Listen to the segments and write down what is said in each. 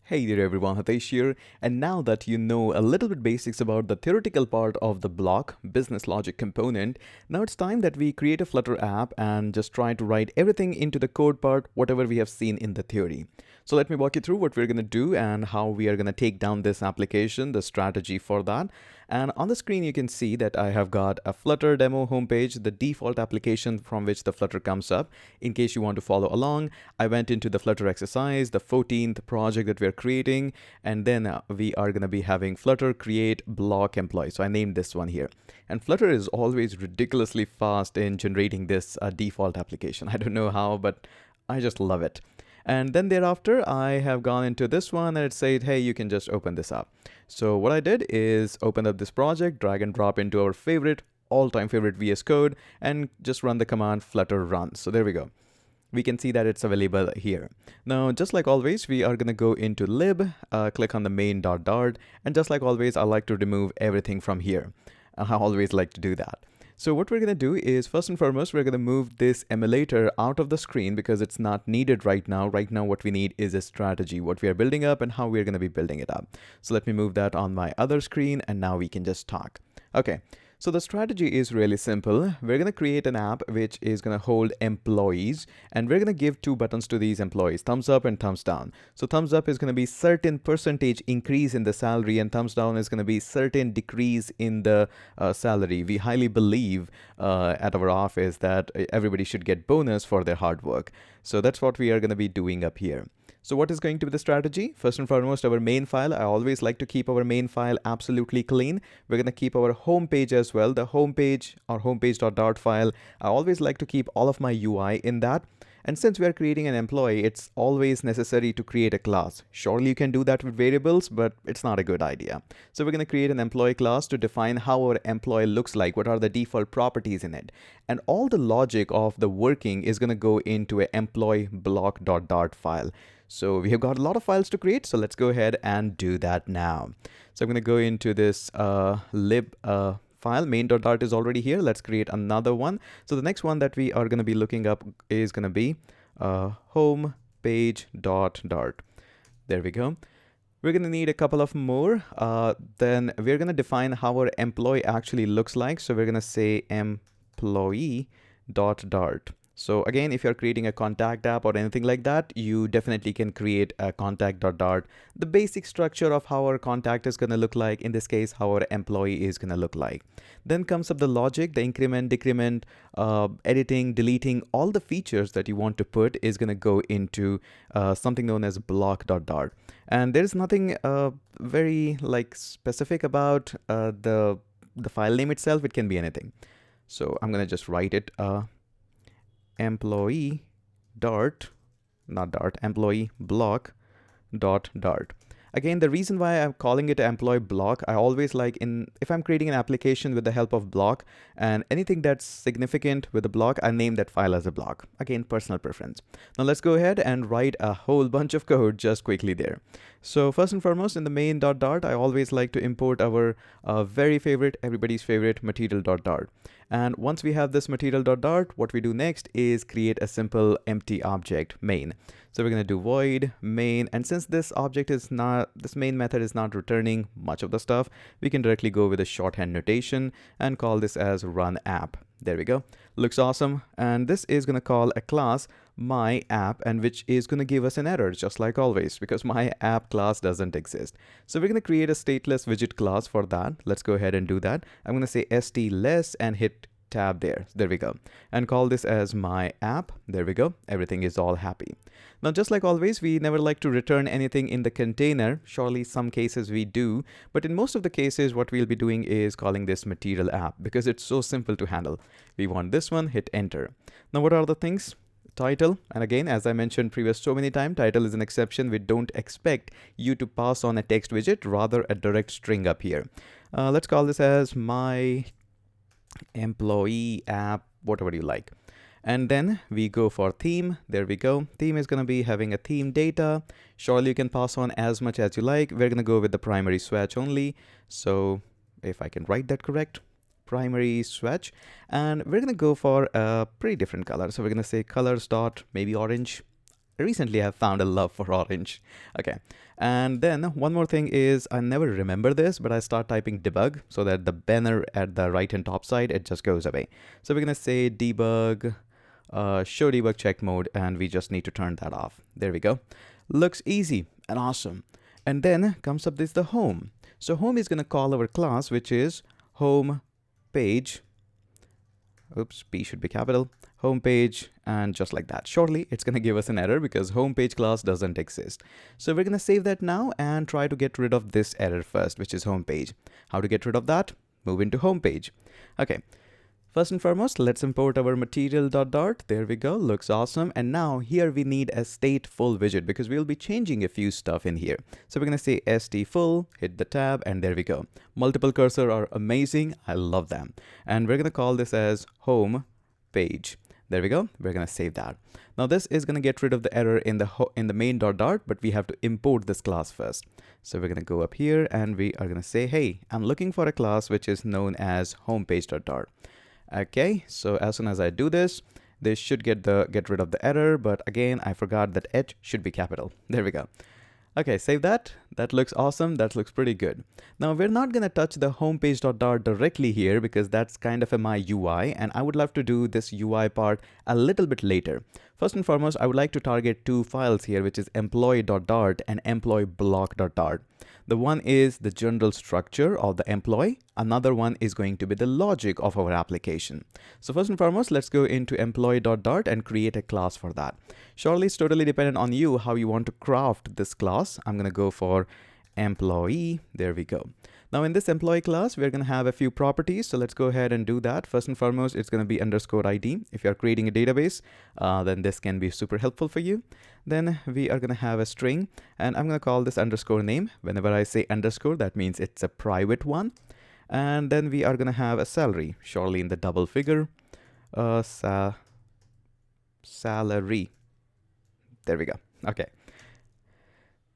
Hey there everyone, Hitesh here. And now that you know a little bit basics about the theoretical part of the block, business logic component, now it's time that we create a Flutter app and just try to write everything into the code part, whatever we have seen in the theory. So let me walk you through what we're going to do and how we are going to take down this application, the strategy for that. And on the screen, you can see that I have got a Flutter demo homepage, the default application from which the Flutter comes up. In case you want to follow along, I went into the Flutter exercise, the 14th project that we're creating, and then we are going to be having Flutter create block employee. So I named this one here. And Flutter is always ridiculously fast in generating this default application. I don't know how, but I just love it. And then thereafter, I have gone into this one and it said, hey, you can just open this up. So what I did is open up this project, drag and drop into our all-time favorite VS Code, and just run the command flutter run. So there we go. We can see that it's available here. Now, just like always, we are going to go into lib, click on the main dot dart, and just like always, I like to remove everything from here. I always like to do that. So what we're going to do is, first and foremost, we're going to move this emulator out of the screen because it's not needed right now. Right now, what we need is a strategy, what we are building up and how we're going to be building it up. So let me move that on my other screen, and now we can just talk. Okay. So the strategy is really simple. We're going to create an app which is going to hold employees, and we're going to give two buttons to these employees, thumbs up and thumbs down. So thumbs up is going to be certain percentage increase in the salary, and thumbs down is going to be certain decrease in the salary. We highly believe at our office that everybody should get bonus for their hard work. So that's what we are going to be doing up here. So what is going to be the strategy? First and foremost, our main file. I always like to keep our main file absolutely clean. We're going to keep our home page as well. The home page or homepage.dart file. I always like to keep all of my UI in that. And since we are creating an employee, it's always necessary to create a class. Surely you can do that with variables, but it's not a good idea. So we're going to create an employee class to define how our employee looks like, what are the default properties in it. And all the logic of the working is going to go into an employee block.dart file. So we have got a lot of files to create, so let's go ahead and do that now. So I'm going to go into this lib file. Main.dart is already here. Let's create another one. So the next one that we are going to be looking up is going to be home page.dart. There we go. We're going to need a couple of more. Then we're going to define how our employee actually looks like. So we're going to say employee.dart. So again, if you're creating a contact app or anything like that, you definitely can create a contact.dart. The basic structure of how our contact is going to look like, in this case, how our employee is going to look like. Then comes up the logic, the increment, decrement, editing, deleting, all the features that you want to put is going to go into something known as block.dart. And there's nothing very specific about the file name itself. It can be anything. So I'm going to just write it employee employee block.dart. Again, the reason why I'm calling it employee block, I always like if I'm creating an application with the help of block and anything that's significant with a block, I name that file as a block. Again, personal preference. Now let's go ahead and write a whole bunch of code just quickly there. So first and foremost, in the main.dart, I always like to import our very favorite, everybody's favorite material.dart. And once we have this material.dart, what we do next is create a simple empty object main. So we're going to do void main. And since this main method is not returning much of the stuff, we can directly go with a shorthand notation and call this as run app. There we go. Looks awesome. And this is going to call a class my app, and which is going to give us an error just like always because my app class doesn't exist. So we're going to create a stateless widget class for that. Let's go ahead and do that. I'm going to say st-less and hit tab there. There we go. And call this as my app. There we go. Everything is all happy. Now, just like always, we never like to return anything in the container. Surely some cases we do, but in most of the cases, what we'll be doing is calling this material app because it's so simple to handle. We want this one, hit enter. Now, what are the things? Title, and again, as I mentioned previous so many times, title is an exception. We don't expect you to pass on a text widget, rather a direct string up here. Let's call this as my employee app, whatever you like. And then we go for theme. There we go. Theme is going to be having a theme data. Surely you can pass on as much as you like. We're going to go with the primary swatch only. So if I can write that correct, primary swatch, and we're going to go for a pretty different color. So we're going to say colors dot maybe orange. Recently I've found a love for orange. Okay. And then one more thing is I never remember this, but I start typing debug so that the banner at the right hand top side, it just goes away. So we're going to say debug, show debug check mode, and we just need to turn that off. There we go. Looks easy and awesome. And then comes up this the home. So home is going to call our class, which is home page. Oops, P should be capital. Home page, and just like that. Shortly, it's going to give us an error because home page class doesn't exist. So we're going to save that now and try to get rid of this error first, which is home page. How to get rid of that? Move into home page. Okay. First and foremost, let's import our material dot dart. There we go. Looks awesome. And now here we need a stateful widget because we'll be changing a few stuff in here. So we're going to say st_full, hit the tab, and there we go. Multiple cursor are amazing. I love them. And we're going to call this as home page. There we go. We're going to save that. Now this is going to get rid of the error in the main dot dart, but we have to import this class first. So we're going to go up here and we are going to say, hey, I'm looking for a class which is known as homepage dot dart. Okay, so as soon as I do this, this should get rid of the error, but again, I forgot that H should be capital. There we go. Okay, save that. That looks awesome. That looks pretty good. Now we're not gonna touch the homepage.dart directly here because that's kind of my UI, and I would love to do this UI part a little bit later. First and foremost, I would like to target two files here, which is employee.dart and employee_block.dart. The one is the general structure of the employee. Another one is going to be the logic of our application. So first and foremost, let's go into employee.dart and create a class for that. Surely it's totally dependent on you how you want to craft this class. I'm going to go for employee. There we go. Now in this employee class, we're going to have a few properties. So let's go ahead and do that. First and foremost, it's going to be _ID. If you're creating a database, then this can be super helpful for you. Then we are going to have a string, and I'm going to call this _name. Whenever I say underscore, that means it's a private one. And then we are going to have a salary, surely in the double figure, salary. There we go. Okay.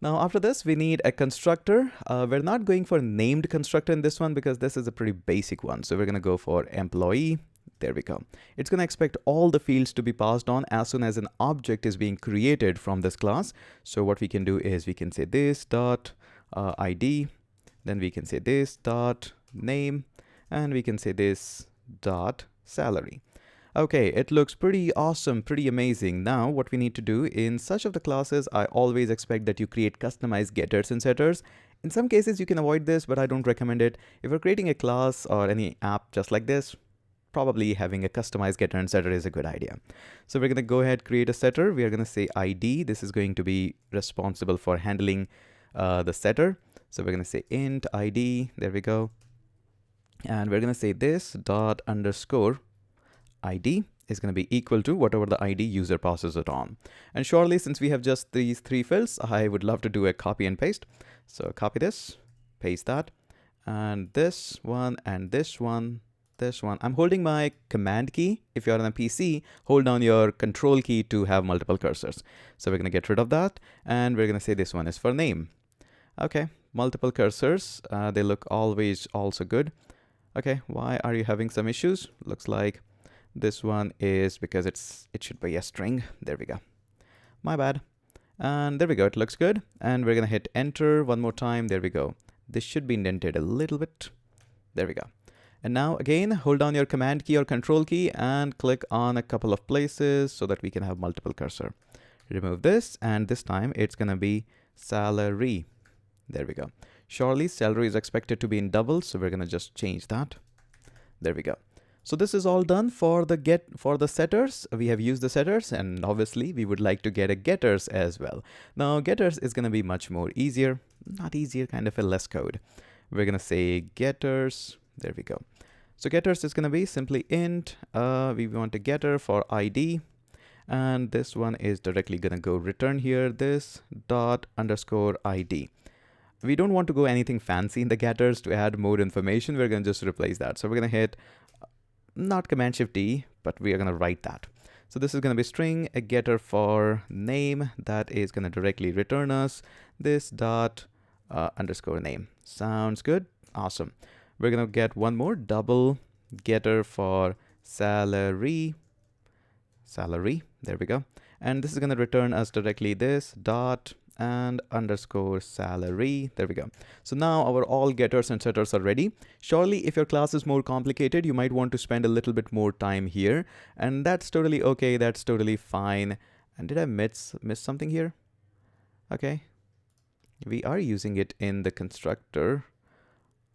Now after this, we need a constructor. We're not going for named constructor in this one because this is a pretty basic one. So we're going to go for employee. There we go. It's going to expect all the fields to be passed on as soon as an object is being created from this class. So what we can do is we can say this dot ID, then we can say this dot name, and we can say this dot salary. Okay, it looks pretty awesome, pretty amazing. Now what we need to do in such of the classes, I always expect that you create customized getters and setters. In some cases you can avoid this, but I don't recommend it. If you're creating a class or any app just like this, probably having a customized getter and setter is a good idea. So we're going to go ahead, create a setter. We are going to say ID. This is going to be responsible for handling the setter. So we're going to say int ID. There we go. And we're going to say this dot underscore ID is going to be equal to whatever the ID user passes it on. And surely since we have just these three fields, I would love to do a copy and paste. So copy this, paste that, and this one, and this one, this one. I'm holding my command key. If you're on a PC, hold down your control key to have multiple cursors. So we're going to get rid of that. And we're going to say this one is for name. Okay, multiple cursors. They look always also good. Okay, why are you having some issues? Looks like this one is because it should be a string. There we go. My bad. And there we go. It looks good. And we're going to hit enter one more time. There we go. This should be indented a little bit. There we go. And now again, hold down your command key or control key and click on a couple of places so that we can have multiple cursor. Remove this, and this time it's going to be salary. There we go. Surely salary is expected to be in double, so we're going to just change that. There we go. So this is all done for the setters. We have used the setters, and obviously we would like to get a getters as well. Now getters is going to be much more easier, not easier, kind of a less code. We're going to say getters. There we go. So getters is going to be simply int. We want a getter for ID, and this one is directly going to go return here this dot underscore ID. We don't want to go anything fancy in the getters to add more information. We're going to just replace that. So we're going to hit not Command Shift D, but we are going to write that. So this is going to be string, a getter for name that is going to directly return us this dot underscore name. Sounds good. Awesome. We're going to get one more double getter for salary. There we go. And this is going to return us directly this dot and underscore salary. There we go. So now our all getters and setters are ready. Surely if your class is more complicated, you might want to spend a little bit more time here, and that's totally okay. That's totally fine. And did I miss something here? Okay, we are using it in the constructor.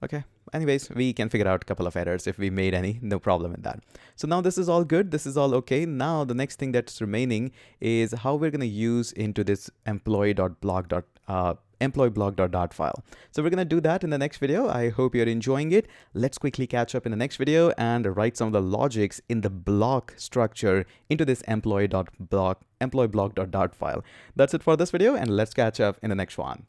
Okay, anyways, we can figure out a couple of errors if we made any, no problem in that. So now this is all good, this is all okay. Now the next thing that's remaining is how we're going to use into this employee.blog.dot file. So we're going to do that in the next video. I hope you're enjoying it. Let's quickly catch up in the next video and write some of the logics in the block structure into this employee.blog.dot file. That's it for this video, and let's catch up in the next one.